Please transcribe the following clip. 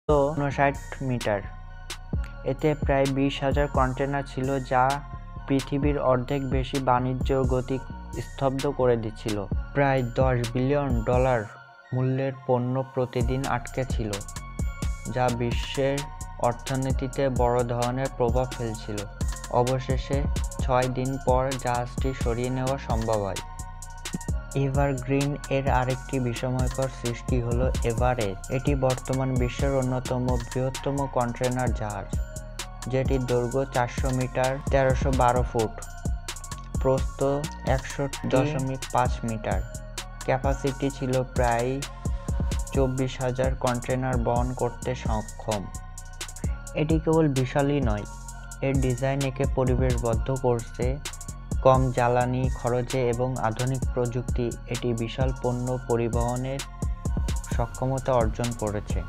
59 metre. এতে প্রায় 20,000 container ছিল, যা পৃথিবীর অর্ধেক বেশি বাণিজ্য গতি স্তব্ধ করে দিচ্ছিল। প্রায় $10 বিলিয়ন মূল্যের পণ্য প্রতিদিন আটকে ছিল, যা বিশ্বের অর্থনীতিতে বড় ধরনের প্রভাব ফেলছিল। অবশেষে 6 দিন পর জাহাজটি সরিয়ে নেওয়া সম্ভব হয়। এভারগ্রিন এর আরেকটি বিস্ময়কর সৃষ্টি হল এভারেজ। এটি বর্তমান বিশ্বের অন্যতম বৃহত্তম কন্টেনার জাহাজ, যেটির দৈর্ঘ্য 400 মিটার 1312 ফুট, প্রস্থ 100.5 মিটার। ক্যাপাসিটি ছিল প্রায় 24,000 কন্টেনার বহন করতে সক্ষম। এটি কেবল বিশালই নয়, এর ডিজাইন একে পরিবেশবদ্ধ করছে। কম জ্বালানি খরচে এবং আধুনিক প্রযুক্তি এটি বিশাল পণ্য পরিবহনের সক্ষমতা অর্জন করেছে।